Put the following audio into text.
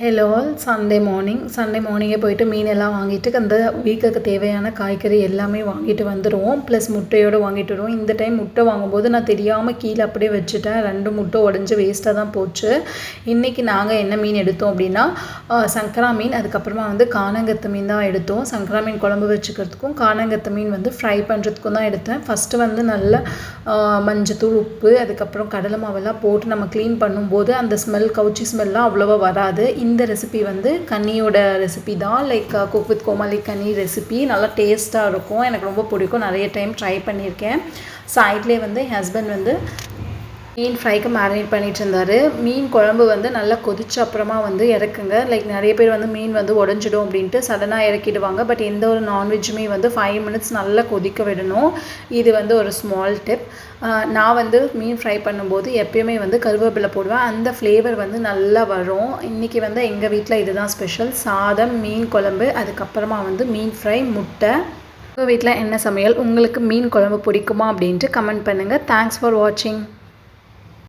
Hello all Sunday மார்னிங்கே போயிட்டு மீன் எல்லாம் வாங்கிட்டு அந்த வீக்குக்கு தேவையான காய்கறி எல்லாமே வாங்கிட்டு வந்துடுவோம். ப்ளஸ் முட்டையோடு வாங்கிட்டு வருவோம். இந்த டைம் முட்டை வாங்கும்போது நான் தெரியாமல் கீழே அப்படியே வச்சுட்டேன். 2 முட்டை உடஞ்சி வேஸ்ட்டாக தான் போச்சு. இன்றைக்கி நாங்கள் என்ன மீன் எடுத்தோம் அப்படின்னா சங்கரா மீன், அதுக்கப்புறமா கானாங்கத்தை மீன் தான் எடுத்தோம். சங்கரா மீன் குழம்பு வச்சுக்கிறதுக்கும் கானாங்கத்தை மீன் ஃப்ரை பண்ணுறதுக்கும் தான் எடுத்தேன். ஃபஸ்ட்டு நல்ல மஞ்சத்தூள், உப்பு, அதுக்கப்புறம் கடலை மாவெல்லாம் போட்டு நம்ம க்ளீன் பண்ணும்போது அந்த கவுச்சி ஸ்மெல்லாம் அவ்வளோவா வராது. இந்த ரெசிபி கன்னியோட ரெசிபி தான், லைக் குக் வித் கோமாளி கன்னி ரெசிபி. நல்லா டேஸ்ட்டாக இருக்கும், எனக்கு ரொம்ப பிடிக்கும், நிறைய டைம் ட்ரை பண்ணியிருக்கேன். சைட்லேயே என் ஹஸ்பண்ட் மீன் ஃப்ரைக்கு மேரினேட் பண்ணிட்டு இருந்தார். மீன் குழம்பு நல்லா கொதிச்ச அப்புறமா இறக்குங்க. லைக் நிறைய பேர் மீன் உடஞ்சிடும் அப்படின்ட்டு சடனாக இறக்கிடுவாங்க. பட் எந்த ஒரு நான்வெஜ்ஜுமே 5 மினிட்ஸ் நல்லா கொதிக்க விடணும். இது ஒரு ஸ்மால் டிப். நான் மீன் ஃப்ரை பண்ணும்போது எப்பயுமே கருவேப்பிலை போடுவேன். அந்த ஃப்ளேவர் நல்லா வரும். இன்றைக்கி எங்கள் வீட்டில் இதுதான் ஸ்பெஷல். சாதம், மீன் குழம்பு, அதுக்கப்புறமா மீன் ஃப்ரை, முட்டை. உங்கள் வீட்டில் என்ன சமையல்? உங்களுக்கு மீன் குழம்பு பிடிக்குமா அப்படின்ட்டு கமெண்ட் பண்ணுங்கள். தேங்க்ஸ் ஃபார் வாட்சிங்.